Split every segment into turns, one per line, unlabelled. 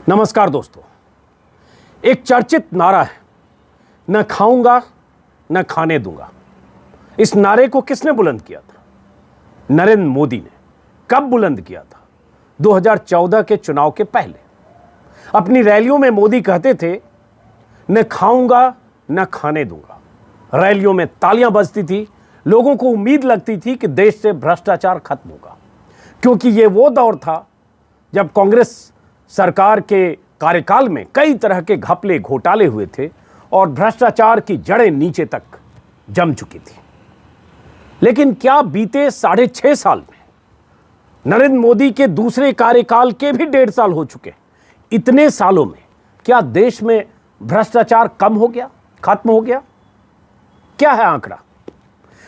नमस्कार दोस्तों। एक चर्चित नारा है, न खाऊंगा न खाने दूंगा। इस नारे को किसने बुलंद किया था? नरेंद्र मोदी ने। कब बुलंद किया था? 2014 के चुनाव के पहले। अपनी रैलियों में मोदी कहते थे, न खाऊंगा न खाने दूंगा। रैलियों में तालियां बजती थी, लोगों को उम्मीद लगती थी कि देश से भ्रष्टाचार खत्म होगा, क्योंकि यह वो दौर था जब कांग्रेस सरकार के कार्यकाल में कई तरह के घपले घोटाले हुए थे और भ्रष्टाचार की जड़ें नीचे तक जम चुकी थी। लेकिन क्या बीते 6.5 साल में, नरेंद्र मोदी के दूसरे कार्यकाल के भी 1.5 साल हो चुके, इतने सालों में क्या देश में भ्रष्टाचार कम हो गया, खत्म हो गया? क्या है आंकड़ा?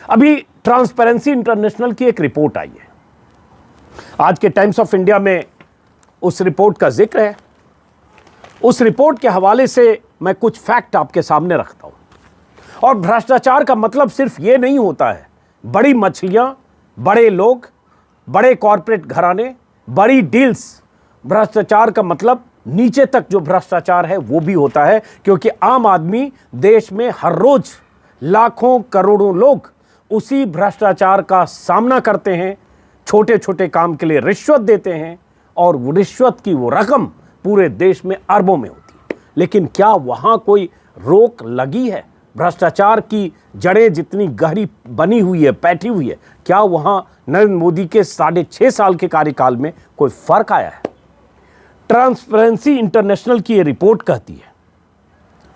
अभी ट्रांसपेरेंसी इंटरनेशनल की एक रिपोर्ट आई है। आज के टाइम्स ऑफ इंडिया में उस रिपोर्ट का जिक्र है। उस रिपोर्ट के हवाले से मैं कुछ फैक्ट आपके सामने रखता हूं। और भ्रष्टाचार का मतलब सिर्फ ये नहीं होता है बड़ी मछलियां, बड़े लोग, बड़े कॉरपोरेट घराने, बड़ी डील्स। भ्रष्टाचार का मतलब नीचे तक जो भ्रष्टाचार है वो भी होता है, क्योंकि आम आदमी देश में हर रोज लाखों करोड़ों लोग उसी भ्रष्टाचार का सामना करते हैं। छोटे छोटे काम के लिए रिश्वत देते हैं और वो रिश्वत की वो रकम पूरे देश में अरबों में होती है। लेकिन क्या वहां कोई रोक लगी है? भ्रष्टाचार की जड़ें जितनी गहरी बनी हुई है, बैठी हुई है, क्या वहां नरेंद्र मोदी के 6.5 साल के कार्यकाल में कोई फर्क आया है? ट्रांसपेरेंसी इंटरनेशनल की ये रिपोर्ट कहती है,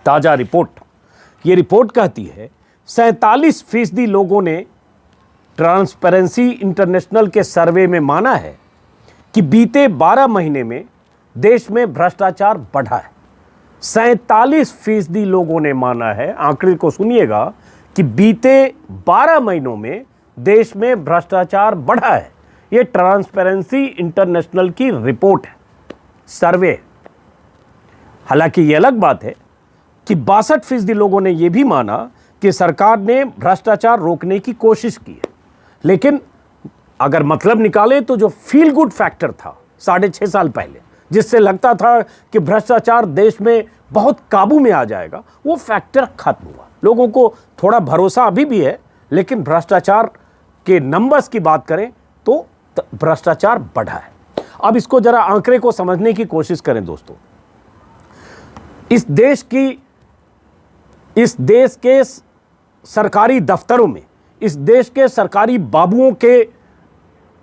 ताजा रिपोर्ट, ये रिपोर्ट कहती है 47% लोगों ने ट्रांसपेरेंसी इंटरनेशनल के सर्वे में माना है कि बीते 12 महीने में देश में भ्रष्टाचार बढ़ा है। 47% लोगों ने माना है, आंकड़े को सुनिएगा, कि बीते 12 महीनों में देश में भ्रष्टाचार बढ़ा है। यह ट्रांसपेरेंसी इंटरनेशनल की रिपोर्ट है, सर्वे। हालांकि यह अलग बात है कि 62% लोगों ने यह भी माना कि सरकार ने भ्रष्टाचार रोकने की कोशिश की है। लेकिन अगर मतलब निकाले तो जो फील गुड फैक्टर था 6.5 साल पहले, जिससे लगता था कि भ्रष्टाचार देश में बहुत काबू में आ जाएगा, वो फैक्टर खत्म हुआ। लोगों को थोड़ा भरोसा अभी भी है, लेकिन भ्रष्टाचार के नंबर्स की बात करें तो भ्रष्टाचार बढ़ा है। अब इसको जरा आंकड़े को समझने की कोशिश करें दोस्तों। इस देश के सरकारी दफ्तरों में, इस देश के सरकारी बाबुओं के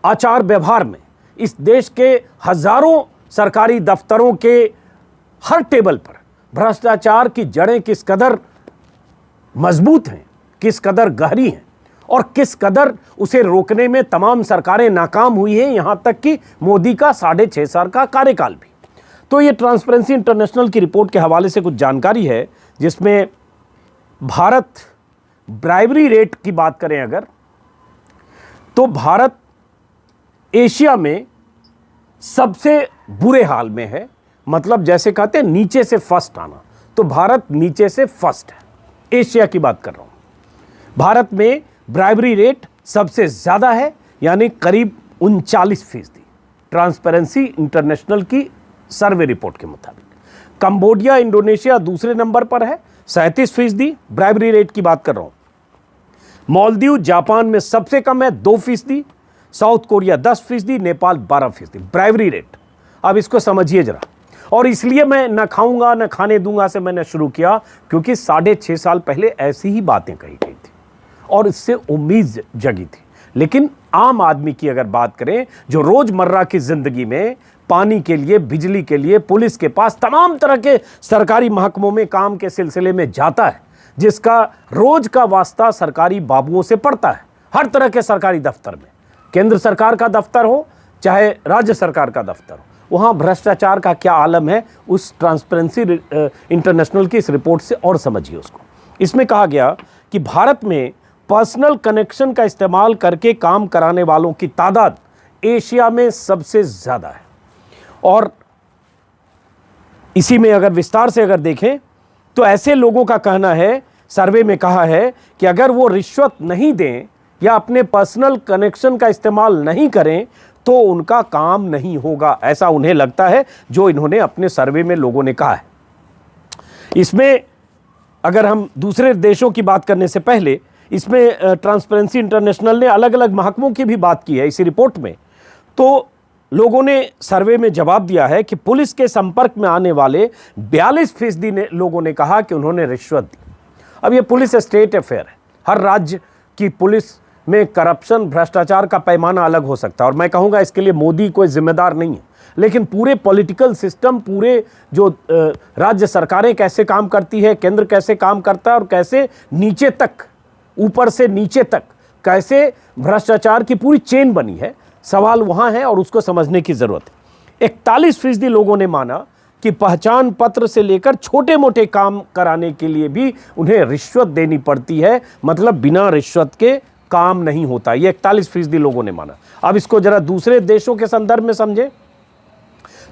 आचार व्यवहार में, इस देश के हजारों सरकारी दफ्तरों के हर टेबल पर भ्रष्टाचार की जड़ें किस कदर मजबूत हैं, किस कदर गहरी हैं और किस कदर उसे रोकने में तमाम सरकारें नाकाम हुई हैं, यहां तक कि मोदी का 6.5 साल का कार्यकाल भी। तो ये ट्रांसपेरेंसी इंटरनेशनल की रिपोर्ट के हवाले से कुछ जानकारी है, जिसमें भारत ब्राइबरी रेट की बात करें अगर, तो भारत एशिया में सबसे बुरे हाल में है। मतलब जैसे कहते हैं नीचे से फर्स्ट आना, तो भारत नीचे से फर्स्ट है। एशिया की बात कर रहा हूं। भारत में ब्राइबरी रेट सबसे ज्यादा है, यानी करीब 39%। ट्रांसपेरेंसी इंटरनेशनल की सर्वे रिपोर्ट के मुताबिक कंबोडिया, इंडोनेशिया दूसरे नंबर पर है, 37% ब्राइबरी रेट की बात कर रहा हूं। मालदीव, जापान में सबसे कम है, 2%। South Korea 10%, Nepal 12% bribery rate. अब इसको समझिए जरा। और इसलिए मैं न खाऊंगा न खाने दूंगा से मैंने शुरू किया, क्योंकि 6.5 साल पहले ऐसी ही बातें कही गई थी और इससे उम्मीद जगी थी। लेकिन आम आदमी की अगर बात करें, जो रोजमर्रा की जिंदगी में पानी के लिए, बिजली के लिए, पुलिस के पास, तमाम तरह के सरकारी महकमों में काम के सिलसिले में जाता है, जिसका रोज का वास्ता सरकारी बाबुओं से पड़ता है, हर तरह के सरकारी दफ्तर में, केंद्र सरकार का दफ्तर हो चाहे राज्य सरकार का दफ्तर हो, वहां भ्रष्टाचार का क्या आलम है, उस ट्रांसपेरेंसी इंटरनेशनल की इस रिपोर्ट से और समझिए उसको। इसमें कहा गया कि भारत में पर्सनल कनेक्शन का इस्तेमाल करके काम कराने वालों की तादाद एशिया में सबसे ज्यादा है। और इसी में अगर विस्तार से अगर देखें तो ऐसे लोगों का कहना है, सर्वे में कहा है कि अगर वो रिश्वत नहीं दें या अपने पर्सनल कनेक्शन का इस्तेमाल नहीं करें तो उनका काम नहीं होगा, ऐसा उन्हें लगता है, जो इन्होंने अपने सर्वे में लोगों ने कहा है। इसमें अगर हम दूसरे देशों की बात करने से पहले इसमें ट्रांसपेरेंसी इंटरनेशनल ने अलग अलग महकमों की भी बात की है इसी रिपोर्ट में। तो लोगों ने सर्वे में जवाब दिया है कि पुलिस के संपर्क में आने वाले 42% लोगों ने कहा कि उन्होंने रिश्वत दी। अब ये पुलिस स्टेट अफेयर है, हर राज्य की पुलिस में करप्शन, भ्रष्टाचार का पैमाना अलग हो सकता है, और मैं कहूँगा इसके लिए मोदी कोई जिम्मेदार नहीं है, लेकिन पूरे पॉलिटिकल सिस्टम, पूरे जो राज्य सरकारें कैसे काम करती है, केंद्र कैसे काम करता है, और कैसे नीचे तक, ऊपर से नीचे तक कैसे भ्रष्टाचार की पूरी चेन बनी है, सवाल वहाँ है और उसको समझने की ज़रूरत है। 41% लोगों ने माना कि पहचान पत्र से लेकर छोटे मोटे काम कराने के लिए भी उन्हें रिश्वत देनी पड़ती है, मतलब बिना रिश्वत के काम नहीं होता। ये 41% लोगों ने माना। अब इसको जरा दूसरे देशों के संदर्भ में समझे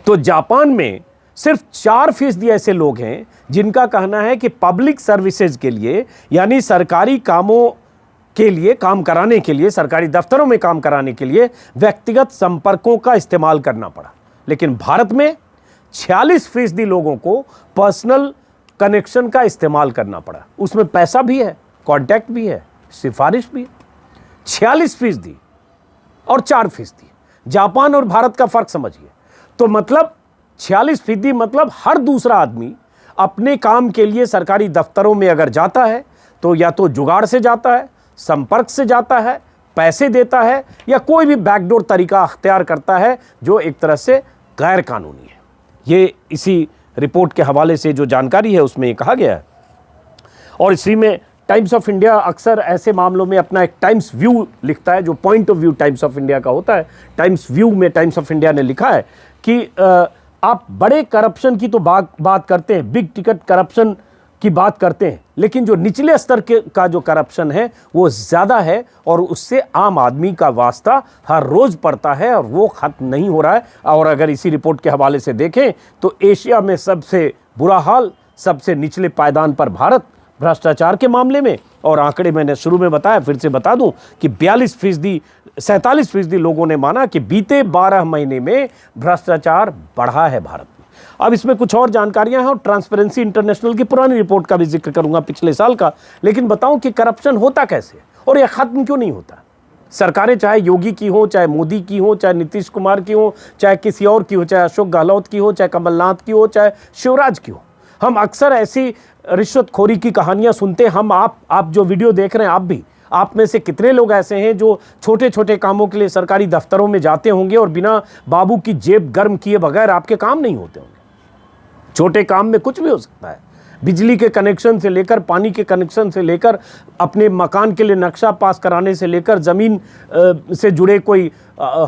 तो जापान में सिर्फ 4% ऐसे लोग हैं जिनका कहना है कि पब्लिक सर्विसेज के लिए, यानी सरकारी कामों के लिए काम कराने के लिए, सरकारी दफ्तरों में काम कराने के लिए व्यक्तिगत संपर्कों का इस्तेमाल करना पड़ा। लेकिन भारत में 46% लोगों को पर्सनल कनेक्शन का इस्तेमाल करना पड़ा। उसमें पैसा भी है, कॉन्टैक्ट भी है, सिफारिश भी है। 46% और 4%। जापान और भारत का फर्क समझिए। तो मतलब 46% मतलब हर दूसरा आदमी अपने काम के लिए सरकारी दफ्तरों में अगर जाता है तो या तो जुगाड़ से जाता है, संपर्क से जाता है, पैसे देता है, या कोई भी बैकडोर तरीका अख्तियार करता है जो एक तरह से गैर कानूनी है। ये इसी रिपोर्ट के हवाले से जो जानकारी है उसमें ये कहा गया है। और इसी में टाइम्स ऑफ इंडिया अक्सर ऐसे मामलों में अपना एक टाइम्स व्यू लिखता है, जो point of view times of India का होता है। टाइम्स व्यू में टाइम्स ऑफ इंडिया ने लिखा है कि आप बड़े करप्शन की तो बात करते हैं, बिग टिकट करप्शन की बात करते हैं, लेकिन जो निचले स्तर का जो करप्शन है वो ज़्यादा है, और उससे आम आदमी का वास्ता हर रोज़ पड़ता है और वो ख़त्म नहीं हो रहा है। और अगर इसी रिपोर्ट के हवाले से देखें तो एशिया में सबसे बुरा हाल, सबसे निचले पायदान पर भारत भ्रष्टाचार के मामले में। और आंकड़े मैंने शुरू में बताया, फिर से बता दूं कि 47% लोगों ने माना कि बीते 12 महीने में भ्रष्टाचार बढ़ा है भारत में। अब इसमें कुछ और जानकारियां हैं और ट्रांसपेरेंसी इंटरनेशनल की पुरानी रिपोर्ट का भी जिक्र करूंगा पिछले साल का। लेकिन बताऊं कि करप्शन होता कैसे और यह खत्म क्यों नहीं होता। सरकारें चाहे योगी की हो, चाहे मोदी की हो, चाहे नीतीश कुमार की हो, चाहे किसी और की हो, चाहे अशोक गहलोत की हो, चाहे कमलनाथ की हो, चाहे शिवराज की हो, हम अक्सर ऐसी रिश्वतखोरी की कहानियां सुनते हैं। हम आप जो वीडियो देख रहे हैं, आप में से कितने लोग ऐसे हैं जो छोटे छोटे कामों के लिए सरकारी दफ्तरों में जाते होंगे और बिना बाबू की जेब गर्म किए बगैर आपके काम नहीं होते होंगे। छोटे काम में कुछ भी हो सकता है, बिजली के कनेक्शन से लेकर, पानी के कनेक्शन से लेकर, अपने मकान के लिए नक्शा पास कराने से लेकर, ज़मीन से जुड़े कोई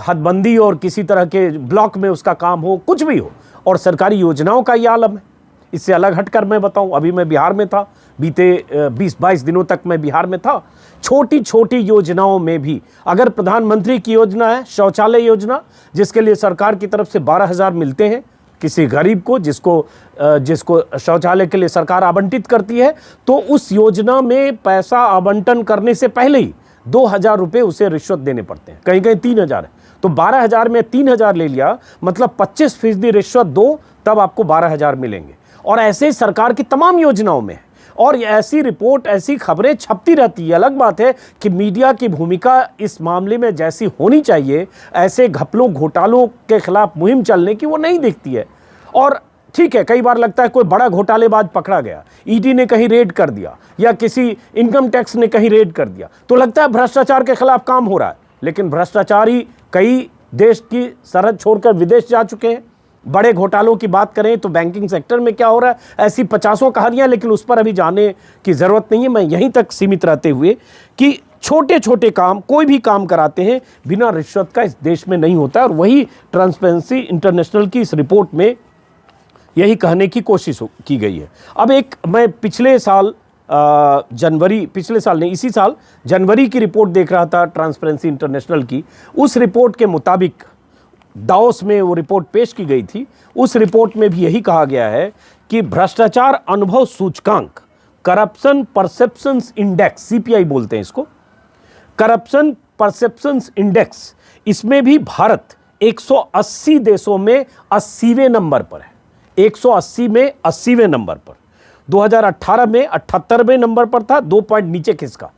हदबंदी और किसी तरह के ब्लॉक में उसका काम हो, कुछ भी हो। और सरकारी योजनाओं का ये आलम है। इससे अलग हटकर मैं बताऊं, अभी मैं बिहार में था, बीते 20-22 दिनों तक मैं बिहार में था। छोटी छोटी योजनाओं में भी, अगर प्रधानमंत्री की योजना है शौचालय योजना, जिसके लिए सरकार की तरफ से 12,000 मिलते हैं किसी गरीब को, जिसको शौचालय के लिए सरकार आवंटित करती है, तो उस योजना में पैसा आवंटन करने से पहले ही 2,000 रुपये उसे रिश्वत देने पड़ते हैं, कहीं कहीं 3,000 है। तो 12,000 में 3,000 ले लिया, मतलब 25% रिश्वत दो, तब आपको 12,000 मिलेंगे। और ऐसे सरकार की तमाम योजनाओं में, और ऐसी रिपोर्ट, ऐसी खबरें छपती रहती है। अलग बात है कि मीडिया की भूमिका इस मामले में जैसी होनी चाहिए, ऐसे घपलों घोटालों के खिलाफ मुहिम चलने की, वो नहीं दिखती है। और ठीक है, कई बार लगता है कोई बड़ा घोटालेबाज पकड़ा गया, ईडी ने कहीं रेड कर दिया या किसी इनकम टैक्स ने कहीं रेड कर दिया, तो लगता है भ्रष्टाचार के खिलाफ काम हो रहा है। लेकिन भ्रष्टाचारी कई देश की सरहद छोड़कर विदेश जा चुके हैं। बड़े घोटालों की बात करें तो बैंकिंग सेक्टर में क्या हो रहा है, ऐसी 50 कहानियां, लेकिन उस पर अभी जाने की ज़रूरत नहीं है। मैं यहीं तक सीमित रहते हुए कि छोटे छोटे काम, कोई भी काम कराते हैं बिना रिश्वत का, इस देश में नहीं होता। और वही ट्रांसपेरेंसी इंटरनेशनल की इस रिपोर्ट में यही कहने की कोशिश की गई है। अब मैं पिछले साल इसी साल जनवरी की रिपोर्ट देख रहा था ट्रांसपेरेंसी इंटरनेशनल की। उस रिपोर्ट के मुताबिक दाओस में वो रिपोर्ट पेश की गई थी। उस रिपोर्ट में भी यही कहा गया है कि भ्रष्टाचार अनुभव सूचकांक, करप्शन परसेप्शंस इंडेक्स, CPI बोलते हैं इसको, करप्शन परसेप्शंस इंडेक्स, इसमें भी भारत 180 देशों में 80वें नंबर पर है। 180 में 80वें नंबर पर। 2018 में 78वें नंबर पर था, 2 पॉइंट नीचे खिसका।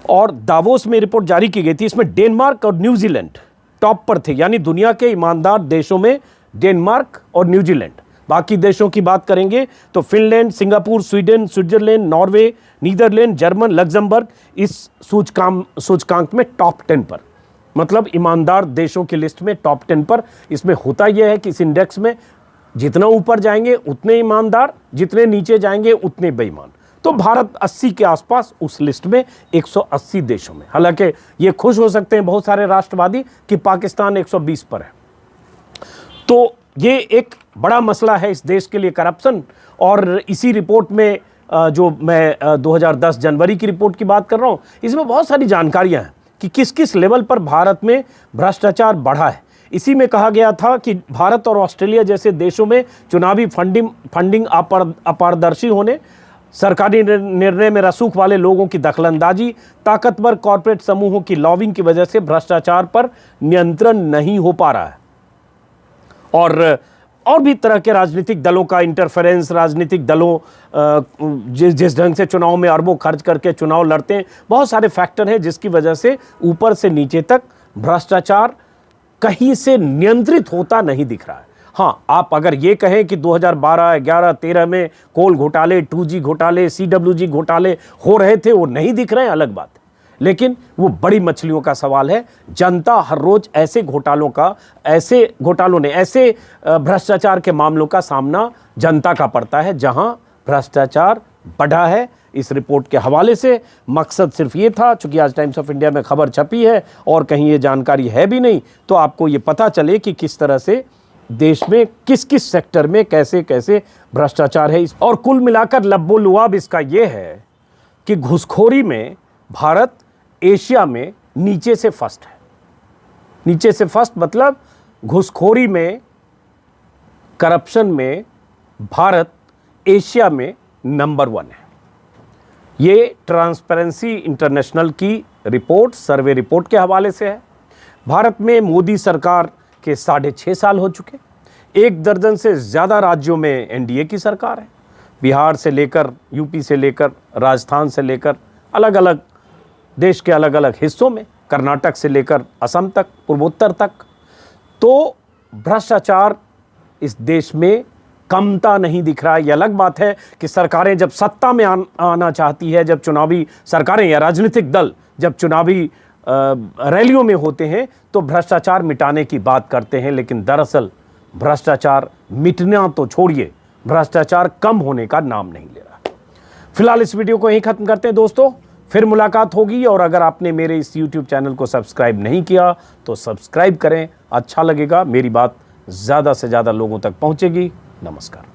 और दावोस में रिपोर्ट जारी की गई थी, इसमें डेनमार्क और न्यूजीलैंड टॉप पर थे, यानी दुनिया के ईमानदार देशों में डेनमार्क और न्यूजीलैंड। बाकी देशों की बात करेंगे तो Finland, Singapore, Sweden, Switzerland, Norway, Netherland, German, Luxembourg इस सूचकांक में टॉप 10 पर, मतलब ईमानदार देशों की लिस्ट में टॉप 10 पर। इसमें होता यह है कि इस इंडेक्स में जितना ऊपर जाएंगे उतने ईमानदार, जितने नीचे जाएंगे उतने बेईमान। तो भारत 80 के आसपास उस लिस्ट में 180 देशों में। हालांकि ये खुश हो सकते हैं बहुत सारे राष्ट्रवादी कि पाकिस्तान 120 पर है। तो ये एक बड़ा मसला है इस देश के लिए, करप्शन। और इसी रिपोर्ट में जो मैं 2010 जनवरी की रिपोर्ट की बात कर रहा हूँ, इसमें बहुत सारी जानकारियाँ हैं कि किस किस लेवल पर भारत में भ्रष्टाचार बढ़ा है। इसी में कहा गया था कि भारत और ऑस्ट्रेलिया जैसे देशों में चुनावी फंडिंग अपारदर्शी होने, सरकारी निर्णय में रसूख वाले लोगों की दखलंदाजी, ताकतवर कॉरपोरेट समूहों की लॉबिंग की वजह से भ्रष्टाचार पर नियंत्रण नहीं हो पा रहा है। और भी तरह के राजनीतिक दलों का इंटरफेरेंस, राजनीतिक दलों जिस ढंग से चुनाव में अरबों खर्च करके चुनाव लड़ते हैं, बहुत सारे फैक्टर हैं जिसकी वजह से ऊपर से नीचे तक भ्रष्टाचार कहीं से नियंत्रित होता नहीं दिख रहा है। हाँ, आप अगर ये कहें कि 2012, 11, 13 में कोल घोटाले, 2G घोटाले, CWG घोटाले हो रहे थे, वो नहीं दिख रहे हैं, अलग बात है। लेकिन वो बड़ी मछलियों का सवाल है। जनता हर रोज ऐसे घोटालों ने ऐसे भ्रष्टाचार के मामलों का सामना जनता का पड़ता है जहां भ्रष्टाचार बढ़ा है। इस रिपोर्ट के हवाले से मकसद सिर्फ ये था, चूंकि आज टाइम्स ऑफ इंडिया में खबर छपी है और कहीं ये जानकारी है भी नहीं, तो आपको ये पता चले कि किस तरह से देश में किस किस सेक्टर में कैसे कैसे भ्रष्टाचार है। और कुल मिलाकर लब्बो-लुआब इसका ये है कि घूसखोरी में भारत एशिया में नीचे से फर्स्ट है। नीचे से फर्स्ट मतलब घूसखोरी में, करप्शन में भारत एशिया में नंबर 1 है। ये ट्रांसपेरेंसी इंटरनेशनल की रिपोर्ट, सर्वे रिपोर्ट के हवाले से है। भारत में मोदी सरकार के 6.5 साल हो चुके। 1 दर्जन से ज़्यादा राज्यों में एनडीए की सरकार है। बिहार से लेकर, यूपी से लेकर, राजस्थान से लेकर, अलग अलग देश के अलग अलग हिस्सों में, कर्नाटक से लेकर असम तक, पूर्वोत्तर तक। तो भ्रष्टाचार इस देश में कमता नहीं दिख रहा है। ये अलग बात है कि सरकारें जब सत्ता में आना चाहती है, जब चुनावी सरकारें या राजनीतिक दल जब चुनावी रैलियों में होते हैं तो भ्रष्टाचार मिटाने की बात करते हैं, लेकिन दरअसल भ्रष्टाचार मिटना तो छोड़िए, भ्रष्टाचार कम होने का नाम नहीं ले रहा। फिलहाल इस वीडियो को यहीं खत्म करते हैं दोस्तों, फिर मुलाकात होगी। और अगर आपने मेरे इस YouTube चैनल को सब्सक्राइब नहीं किया तो सब्सक्राइब करें, अच्छा लगेगा, मेरी बात ज़्यादा से ज़्यादा लोगों तक पहुंचेगी। नमस्कार।